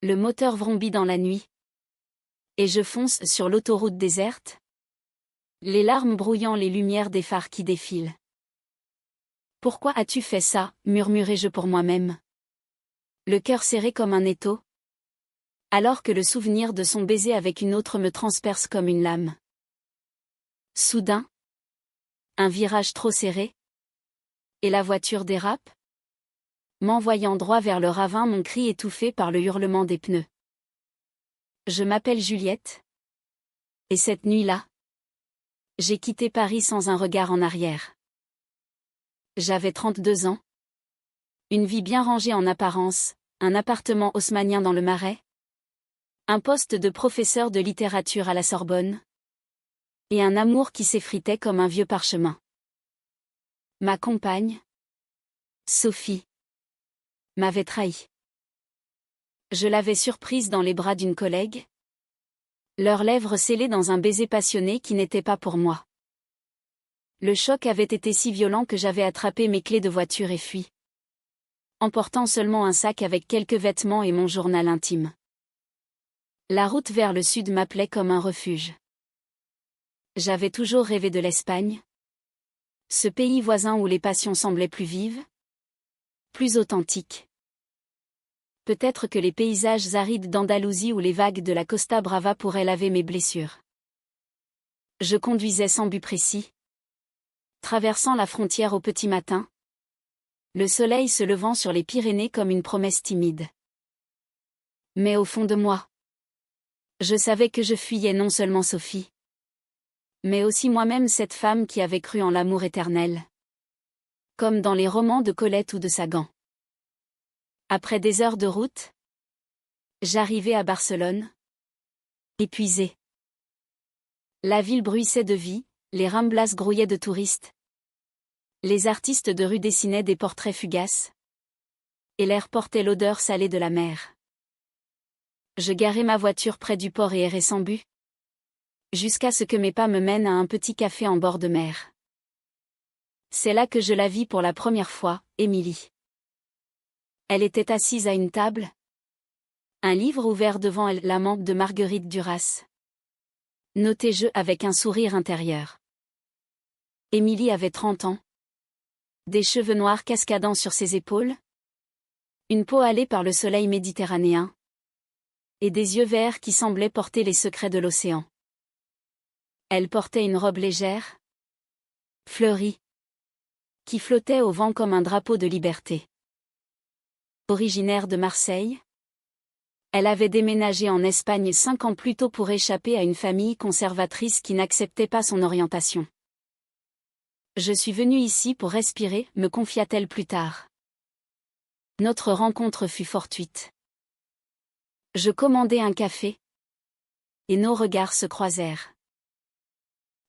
Le moteur vrombit dans la nuit. Et je fonce sur l'autoroute déserte. Les larmes brouillant les lumières des phares qui défilent. Pourquoi as-tu fait ça, murmurai-je pour moi-même. Le cœur serré comme un étau. Alors que le souvenir de son baiser avec une autre me transperce comme une lame. Soudain. Un virage trop serré. Et la voiture dérape. M'envoyant droit vers le ravin, mon cri étouffé par le hurlement des pneus. Je m'appelle Juliette. Et cette nuit-là, j'ai quitté Paris sans un regard en arrière. J'avais 32 ans. Une vie bien rangée en apparence, un appartement haussmannien dans le Marais. Un poste de professeur de littérature à la Sorbonne. Et un amour qui s'effritait comme un vieux parchemin. Ma compagne, Sophie, m'avait trahi. Je l'avais surprise dans les bras d'une collègue. Leurs lèvres scellées dans un baiser passionné qui n'était pas pour moi. Le choc avait été si violent que j'avais attrapé mes clés de voiture et fui. Emportant seulement un sac avec quelques vêtements et mon journal intime. La route vers le sud m'appelait comme un refuge. J'avais toujours rêvé de l'Espagne. Ce pays voisin où les passions semblaient plus vives. Plus authentiques. Peut-être que les paysages arides d'Andalousie ou les vagues de la Costa Brava pourraient laver mes blessures. Je conduisais sans but précis. Traversant la frontière au petit matin. Le soleil se levant sur les Pyrénées comme une promesse timide. Mais au fond de moi, je savais que je fuyais non seulement Sophie, mais aussi moi-même, cette femme qui avait cru en l'amour éternel. Comme dans les romans de Colette ou de Sagan. Après des heures de route, j'arrivai à Barcelone. Épuisée. La ville bruissait de vie, les Ramblas grouillaient de touristes. Les artistes de rue dessinaient des portraits fugaces. Et l'air portait l'odeur salée de la mer. Je garai ma voiture près du port et errai sans but. Jusqu'à ce que mes pas me mènent à un petit café en bord de mer. C'est là que je la vis pour la première fois, Émilie. Elle était assise à une table. Un livre ouvert devant elle, l'amante de Marguerite Duras. Notai-je avec un sourire intérieur. Émilie avait 30 ans. Des cheveux noirs cascadant sur ses épaules. Une peau hâlée par le soleil méditerranéen. Et des yeux verts qui semblaient porter les secrets de l'océan. Elle portait une robe légère, fleurie, qui flottait au vent comme un drapeau de liberté. Originaire de Marseille, elle avait déménagé en Espagne 5 ans plus tôt pour échapper à une famille conservatrice qui n'acceptait pas son orientation. Je suis venue ici pour respirer, me confia-t-elle plus tard. Notre rencontre fut fortuite. Je commandai un café. Et nos regards se croisèrent.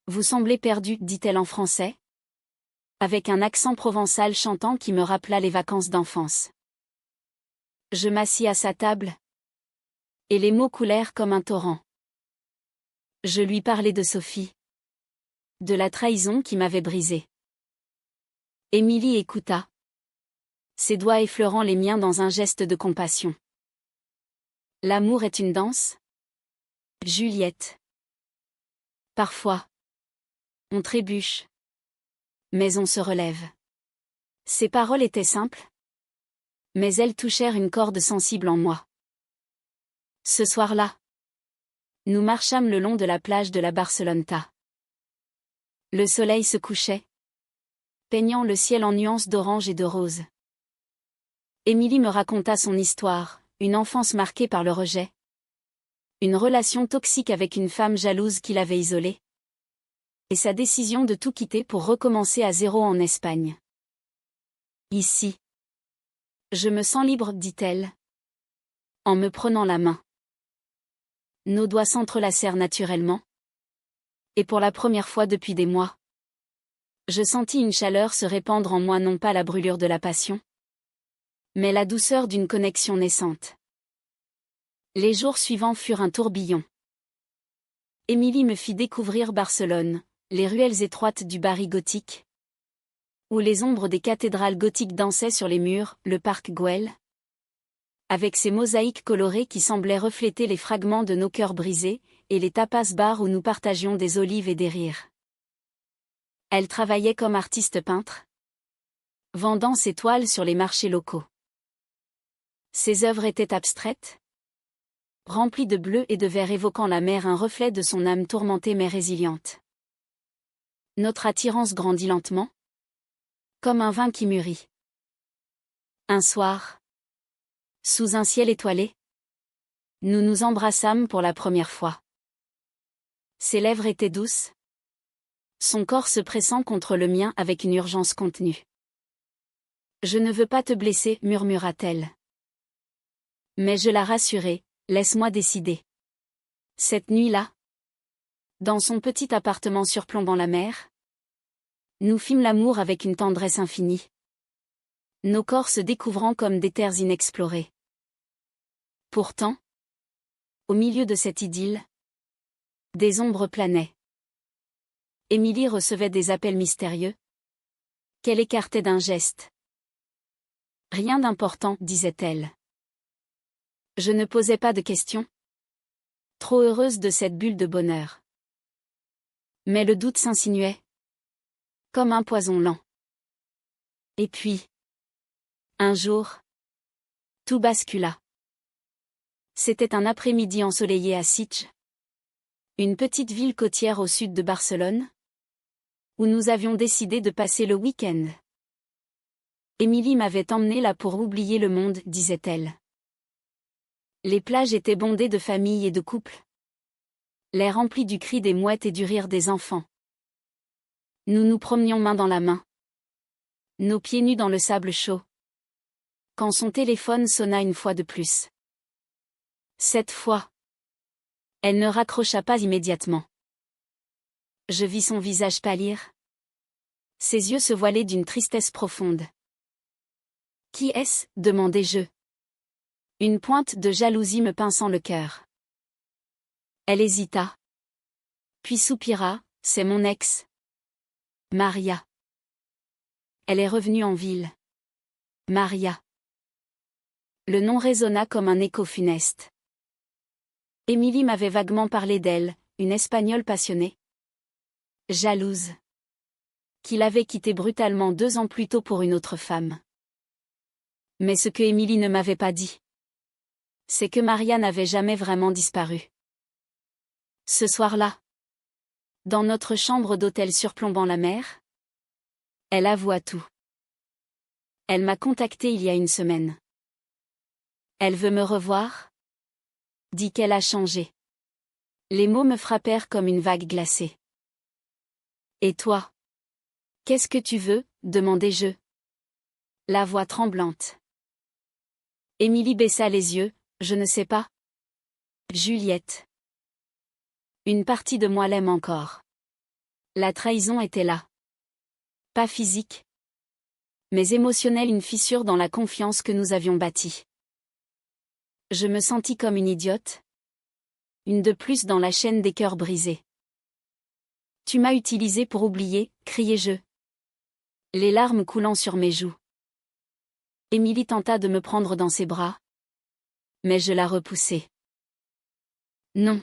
Vous semblez perdu, dit-elle en français. Avec un accent provençal chantant qui me rappela les vacances d'enfance. Je m'assis à sa table. Et les mots coulèrent comme un torrent. Je lui parlais de Sophie. De la trahison qui m'avait brisée. Émilie écouta. Ses doigts effleurant les miens dans un geste de compassion. L'amour est une danse? Juliette. Parfois. On trébuche. Mais on se relève. Ces paroles étaient simples. Mais elles touchèrent une corde sensible en moi. Ce soir-là, nous marchâmes le long de la plage de la Barceloneta. Le soleil se couchait, peignant le ciel en nuances d'orange et de rose. Émilie me raconta son histoire, une enfance marquée par le rejet. Une relation toxique avec une femme jalouse qui l'avait isolée. Et sa décision de tout quitter pour recommencer à zéro en Espagne. Ici. Je me sens libre, dit-elle. En me prenant la main. Nos doigts s'entrelacèrent naturellement. Et pour la première fois depuis des mois. Je sentis une chaleur se répandre en moi, non pas la brûlure de la passion. Mais la douceur d'une connexion naissante. Les jours suivants furent un tourbillon. Émilie me fit découvrir Barcelone, les ruelles étroites du Barri gothique. Où les ombres des cathédrales gothiques dansaient sur les murs, le parc Güell. avec ses mosaïques colorées qui semblaient refléter les fragments de nos cœurs brisés, et les tapas bars où nous partagions des olives et des rires. Elle travaillait comme artiste peintre, vendant ses toiles sur les marchés locaux. Ses œuvres étaient abstraites, remplies de bleu et de vert évoquant la mer, un reflet de son âme tourmentée mais résiliente. Notre attirance grandit lentement, comme un vin qui mûrit. Un soir, sous un ciel étoilé, nous nous embrassâmes pour la première fois. Ses lèvres étaient douces, son corps se pressant contre le mien avec une urgence contenue. « Je ne veux pas te blesser » murmura-t-elle. Mais je la rassurai, « Laisse-moi décider. » Cette nuit-là, dans son petit appartement surplombant la mer, nous fîmes l'amour avec une tendresse infinie, nos corps se découvrant comme des terres inexplorées. Pourtant, au milieu de cette idylle, des ombres planaient. Émilie recevait des appels mystérieux, qu'elle écartait d'un geste. Rien d'important, disait-elle. Je ne posais pas de questions, trop heureuse de cette bulle de bonheur. Mais le doute s'insinuait, comme un poison lent. Et puis, un jour, tout bascula. C'était un après-midi ensoleillé à Sitges, une petite ville côtière au sud de Barcelone, où nous avions décidé de passer le week-end. Émilie m'avait emmenée là pour oublier le monde, disait-elle. Les plages étaient bondées de familles et de couples. L'air rempli du cri des mouettes et du rire des enfants. Nous nous promenions main dans la main, nos pieds nus dans le sable chaud, quand son téléphone sonna une fois de plus. Cette fois, elle ne raccrocha pas immédiatement. Je vis son visage pâlir, ses yeux se voiler d'une tristesse profonde. « Qui est-ce » demandai-je. Une pointe de jalousie me pinçant le cœur. Elle hésita, puis soupira, « C'est mon ex. Maria. Elle est revenue en ville. Maria. » Le nom résonna comme un écho funeste. Émilie m'avait vaguement parlé d'elle, une Espagnole passionnée, jalouse, qui l'avait quittée brutalement 2 ans plus tôt pour une autre femme. Mais ce que Émilie ne m'avait pas dit, c'est que Maria n'avait jamais vraiment disparu. Ce soir-là, dans notre chambre d'hôtel surplombant la mer, elle avoua tout. Elle m'a contacté il y a 1 semaine. Elle veut me revoir, dit qu'elle a changé. Les mots me frappèrent comme une vague glacée. Et toi? Qu'est-ce que tu veux? Demandai-je, la voix tremblante. Émilie baissa les yeux, je ne sais pas. Juliette. Une partie de moi l'aime encore. La trahison était là. Pas physique, mais émotionnelle, une fissure dans la confiance que nous avions bâtie. Je me sentis comme une idiote. Une de plus dans la chaîne des cœurs brisés. Tu m'as utilisé pour oublier, criai-je, les larmes coulant sur mes joues. Émilie tenta de me prendre dans ses bras, mais je la repoussai. Non.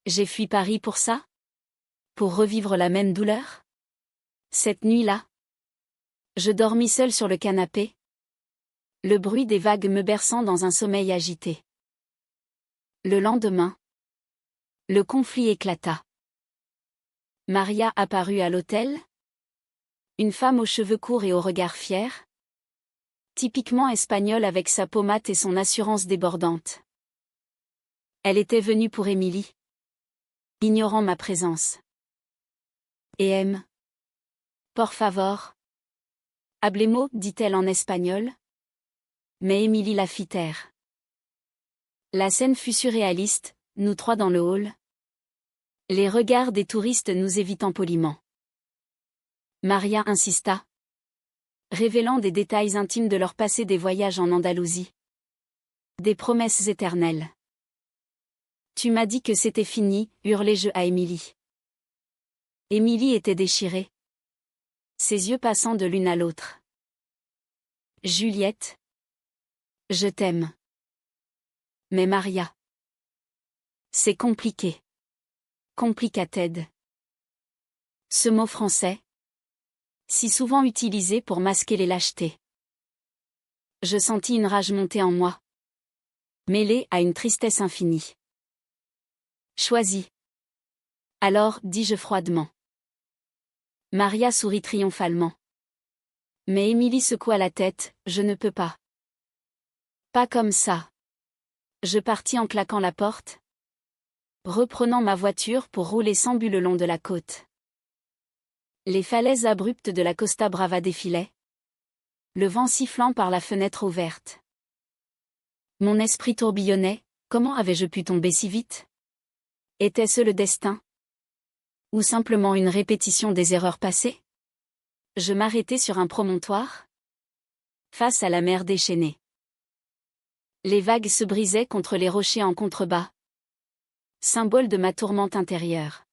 J'ai fui Paris pour ça? Pour revivre la même douleur? Cette nuit-là, je dormis seule sur le canapé, le bruit des vagues me berçant dans un sommeil agité. Le lendemain, le conflit éclata. Maria apparut à l'hôtel, une femme aux cheveux courts et au regard fier, typiquement espagnole avec sa peau mate et son assurance débordante. Elle était venue pour Émilie, ignorant ma présence. Et por favor. Hablemos, dit-elle en espagnol. Mais Émilie la fit taire. La scène fut surréaliste, nous 3 dans le hall. Les regards des touristes nous évitant poliment. Maria insista, révélant des détails intimes de leur passé, des voyages en Andalousie. Des promesses éternelles. Tu m'as dit que c'était fini, hurlai-je à Émilie. Émilie était déchirée, ses yeux passant de l'une à l'autre. Juliette. Je t'aime. Mais Maria. C'est compliqué. Complicated. Ce mot français, si souvent utilisé pour masquer les lâchetés. Je sentis une rage monter en moi, mêlée à une tristesse infinie. Choisis. Alors, dis-je froidement. Maria sourit triomphalement. Mais Émilie secoua la tête, je ne peux pas. Pas comme ça. Je partis en claquant la porte, reprenant ma voiture pour rouler sans but le long de la côte. Les falaises abruptes de la Costa Brava défilaient, le vent sifflant par la fenêtre ouverte. Mon esprit tourbillonnait, comment avais-je pu tomber si vite? Était-ce le destin? Ou simplement une répétition des erreurs passées? Je m'arrêtai sur un promontoire, face à la mer déchaînée. Les vagues se brisaient contre les rochers en contrebas, symbole de ma tourmente intérieure.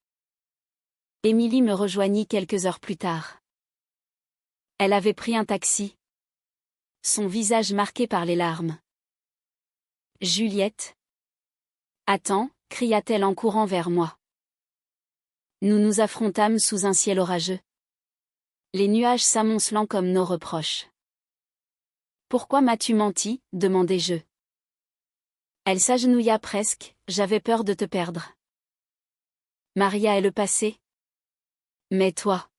Émilie me rejoignit quelques heures plus tard. Elle avait pris un taxi, son visage marqué par les larmes. « Juliette !» « Attends !» cria-t-elle en courant vers moi. Nous nous affrontâmes sous un ciel orageux, les nuages s'amoncelant comme nos reproches. « Pourquoi m'as-tu menti ?» demandai-je. Elle s'agenouilla presque, j'avais peur de te perdre. Maria est le passé. Mais toi,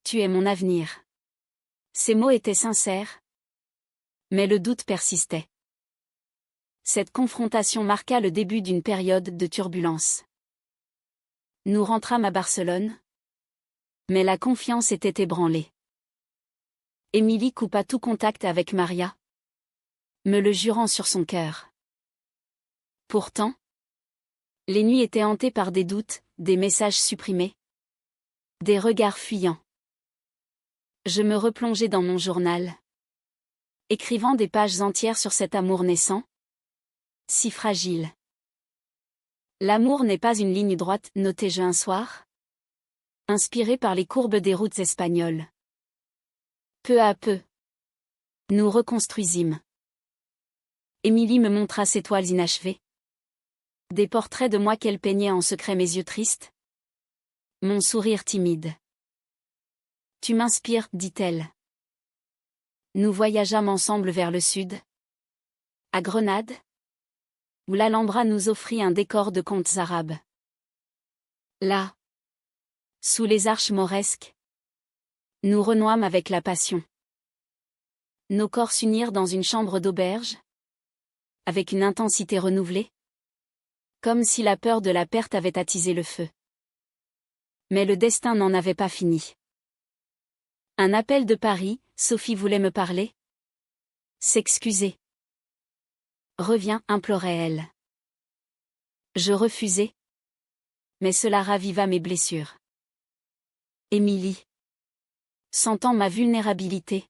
tu es mon avenir. Ces mots étaient sincères, mais le doute persistait. Cette confrontation marqua le début d'une période de turbulence. Nous rentrâmes à Barcelone, mais la confiance était ébranlée. Émilie coupa tout contact avec Maria, me le jurant sur son cœur. Pourtant, les nuits étaient hantées par des doutes, des messages supprimés, des regards fuyants. Je me replongeai dans mon journal, écrivant des pages entières sur cet amour naissant, si fragile. L'amour n'est pas une ligne droite, notai-je un soir, inspiré par les courbes des routes espagnoles. Peu à peu, nous reconstruisîmes. Émilie me montra ses toiles inachevées. Des portraits de moi qu'elle peignait en secret mes yeux tristes. Mon sourire timide. Tu m'inspires, dit-elle. Nous voyageâmes ensemble vers le sud, à Grenade, où l'Alhambra nous offrit un décor de contes arabes. Là, sous les arches mauresques, nous renouâmes avec la passion. Nos corps s'unirent dans une chambre d'auberge, avec une intensité renouvelée, comme si la peur de la perte avait attisé le feu. Mais le destin n'en avait pas fini. Un appel de Paris, Sophie voulait me parler. S'excuser. Reviens, implorait-elle. Je refusai. Mais cela raviva mes blessures. Émilie, sentant ma vulnérabilité,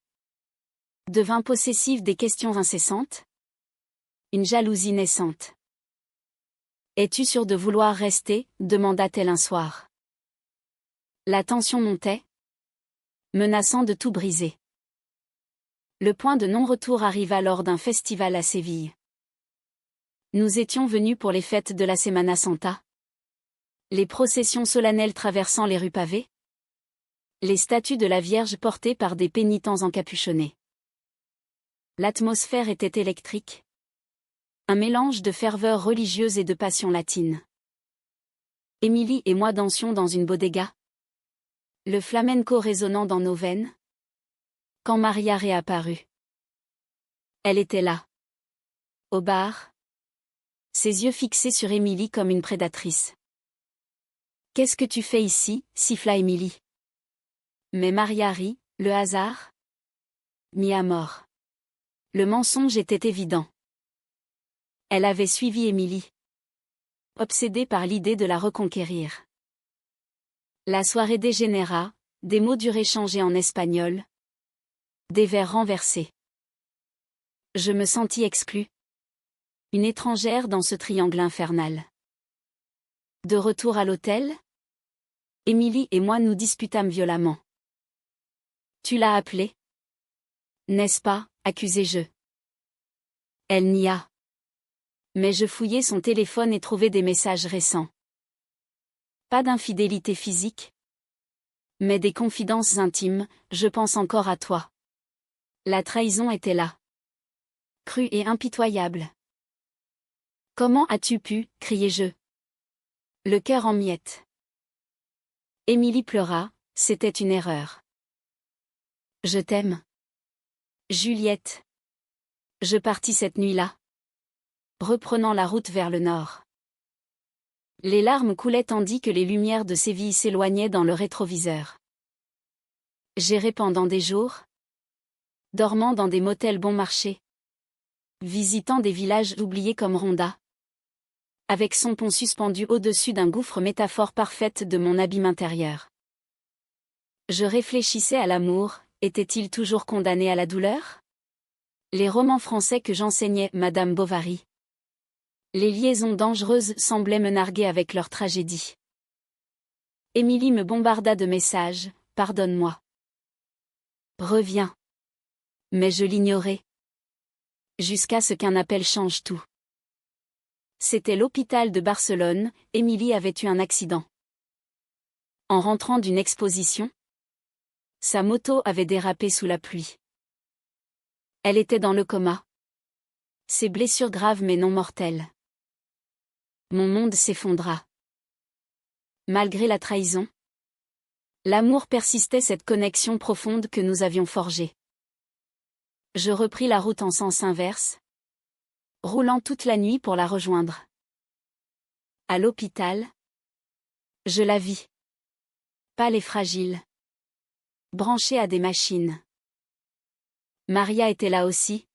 devint possessive des questions incessantes. Une jalousie naissante. Es-tu sûre de vouloir rester? Demanda-t-elle un soir. La tension montait, menaçant de tout briser. Le point de non-retour arriva lors d'un festival à Séville. Nous étions venus pour les fêtes de la Semana Santa. Les processions solennelles traversant les rues pavées. Les statues de la Vierge portées par des pénitents encapuchonnés. L'atmosphère était électrique. Un mélange de ferveur religieuse et de passion latine. Émilie et moi dansions dans une bodega. Le flamenco résonnant dans nos veines. Quand Maria réapparut. Elle était là. Au bar. Ses yeux fixés sur Émilie comme une prédatrice. « Qu'est-ce que tu fais ici ?» siffla Émilie. Mais Maria rit, le hasard mis à mort. Le mensonge était évident. Elle avait suivi Émilie, obsédée par l'idée de la reconquérir. La soirée dégénéra, des mots durs échangés en espagnol, des verres renversés. Je me sentis exclue. Une étrangère dans ce triangle infernal. De retour à l'hôtel, Émilie et moi nous disputâmes violemment. Tu l'as appelée? N'est-ce pas, accusai-je. Elle nia. Mais je fouillai son téléphone et trouvai des messages récents. Pas d'infidélité physique, mais des confidences intimes, je pense encore à toi. La trahison était là. Crue et impitoyable. Comment as-tu pu, criai-je. Le cœur en miettes. Émilie pleura, c'était une erreur. Je t'aime. Juliette. Je partis cette nuit-là, reprenant la route vers le nord. Les larmes coulaient tandis que les lumières de Séville s'éloignaient dans le rétroviseur. J'errai pendant des jours, dormant dans des motels bon marché, visitant des villages oubliés comme Ronda, avec son pont suspendu au-dessus d'un gouffre, métaphore parfaite de mon abîme intérieur. Je réfléchissais à l'amour, était-il toujours condamné à la douleur? Les romans français que j'enseignais, Madame Bovary. Les liaisons dangereuses semblaient me narguer avec leur tragédie. Émilie me bombarda de messages, pardonne-moi. Reviens. Mais je l'ignorais. Jusqu'à ce qu'un appel change tout. C'était l'hôpital de Barcelone, Émilie avait eu un accident. En rentrant d'une exposition, sa moto avait dérapé sous la pluie. Elle était dans le coma. Ses blessures graves mais non mortelles. Mon monde s'effondra. Malgré la trahison, l'amour persistait, cette connexion profonde que nous avions forgée. Je repris la route en sens inverse, roulant toute la nuit pour la rejoindre. À l'hôpital, je la vis. Pâle et fragile. Branchée à des machines. Maria était là aussi.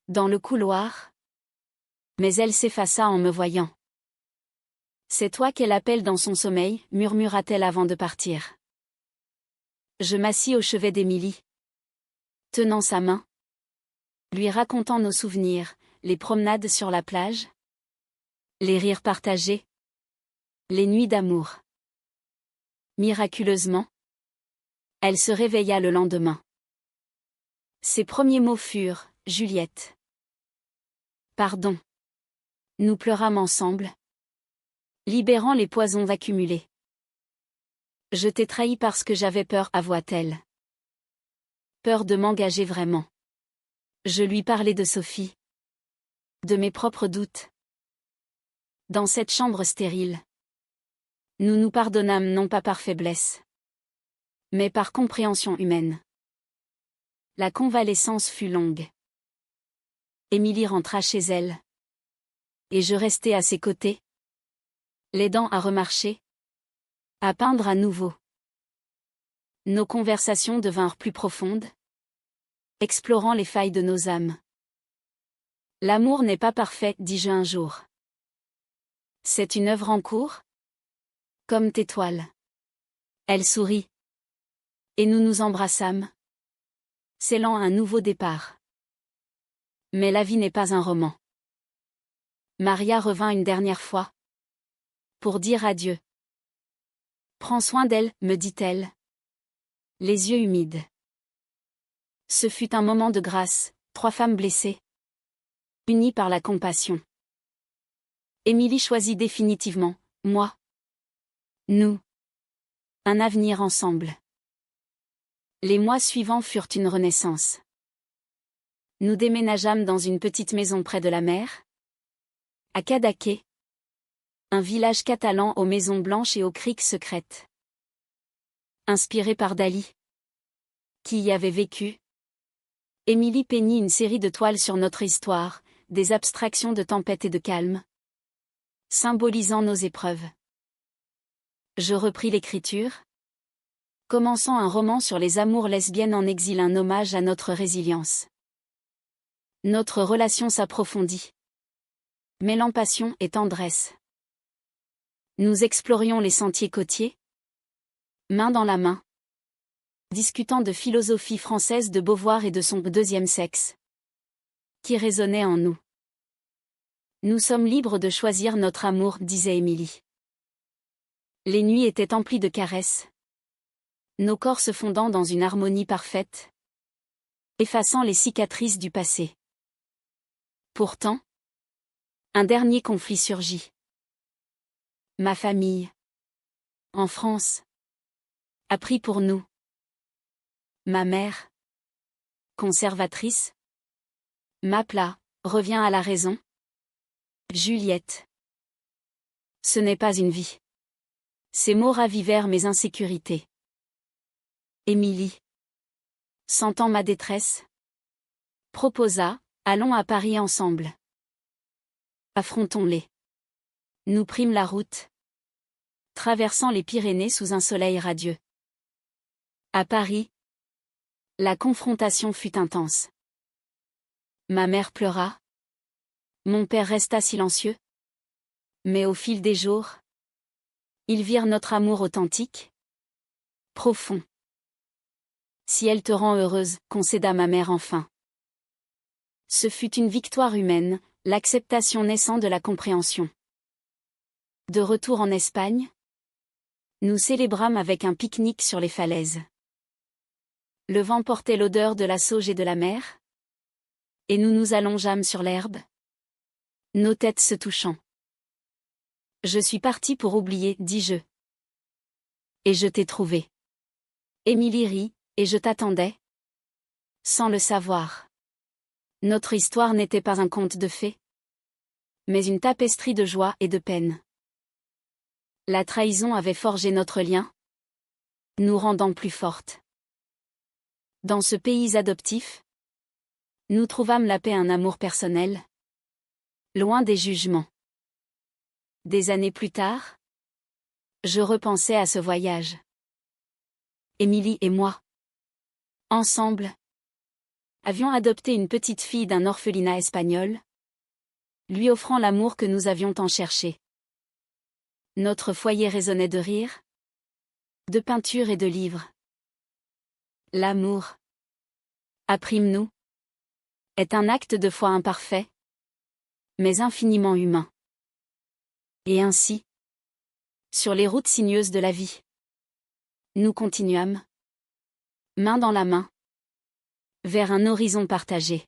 Dans le couloir. Mais elle s'effaça en me voyant. C'est toi qu'elle appelle dans son sommeil, murmura-t-elle avant de partir. Je m'assis au chevet d'Émilie, tenant sa main, lui racontant nos souvenirs, les promenades sur la plage, les rires partagés, les nuits d'amour. Miraculeusement, elle se réveilla le lendemain. Ses premiers mots furent « Juliette. Pardon. » Nous pleurâmes ensemble, libérant les poisons accumulés. Je t'ai trahi parce que j'avais peur, avoua-t-elle. Peur de m'engager vraiment. Je lui parlais de Sophie. De mes propres doutes. Dans cette chambre stérile. Nous nous pardonnâmes non pas par faiblesse, mais par compréhension humaine. La convalescence fut longue. Émilie rentra chez elle. Et je restai à ses côtés, l'aidant à remarcher, à peindre à nouveau. Nos conversations devinrent plus profondes, explorant les failles de nos âmes. L'amour n'est pas parfait, dis-je un jour. C'est une œuvre en cours, comme tes toiles. Elle sourit. Et nous nous embrassâmes, scellant un nouveau départ. Mais la vie n'est pas un roman. Maria revint une dernière fois, pour dire adieu. Prends soin d'elle, me dit-elle, les yeux humides. Ce fut un moment de grâce, 3 femmes blessées, unies par la compassion. Émilie choisit définitivement, moi. Nous. Un avenir ensemble. Les mois suivants furent une renaissance. Nous déménageâmes dans une petite maison près de la mer, à Cadaqués, un village catalan aux maisons blanches et aux criques secrètes. Inspiré par Dali, qui y avait vécu, Émilie peignit une série de toiles sur notre histoire, des abstractions de tempête et de calme, symbolisant nos épreuves. Je repris l'écriture, commençant un roman sur les amours lesbiennes en exil, un hommage à notre résilience. Notre relation s'approfondit, mêlant passion et tendresse. Nous explorions les sentiers côtiers, main dans la main, discutant de philosophie française, de Beauvoir et de son deuxième sexe, qui résonnait en nous. Nous sommes libres de choisir notre amour, disait Émilie. Les nuits étaient emplies de caresses, nos corps se fondant dans une harmonie parfaite, effaçant les cicatrices du passé. Pourtant, un dernier conflit surgit. Ma famille, en France, a pris pour nous. Ma mère, conservatrice, m'appela, revient à la raison. Juliette. Ce n'est pas une vie. Ces mots ravivèrent mes insécurités. Émilie, sentant ma détresse, proposa, allons à Paris ensemble. Affrontons-les. Nous prîmes la route, traversant les Pyrénées sous un soleil radieux. À Paris, la confrontation fut intense. Ma mère pleura. Mon père resta silencieux. Mais au fil des jours, ils virent notre amour authentique, profond. Si elle te rend heureuse, concéda ma mère enfin. Ce fut une victoire humaine, l'acceptation naissant de la compréhension. De retour en Espagne, nous célébrâmes avec un pique-nique sur les falaises. Le vent portait l'odeur de la sauge et de la mer, et nous nous allongeâmes sur l'herbe, nos têtes se touchant. Je suis partie pour oublier, dis-je. Et je t'ai trouvé. Émilie rit, et je t'attendais. Sans le savoir. Notre histoire n'était pas un conte de fées, mais une tapisserie de joie et de peine. La trahison avait forgé notre lien, nous rendant plus fortes. Dans ce pays adoptif, nous trouvâmes la paix, un amour personnel, loin des jugements. Des années plus tard, je repensais à ce voyage. Émilie et moi, ensemble, avions adopté une petite fille d'un orphelinat espagnol, lui offrant l'amour que nous avions tant cherché. Notre foyer résonnait de rire, de peinture et de livres. L'amour, apprîmes-nous, est un acte de foi imparfait, mais infiniment humain. Et ainsi, sur les routes sinueuses de la vie, nous continuâmes, main dans la main, vers un horizon partagé.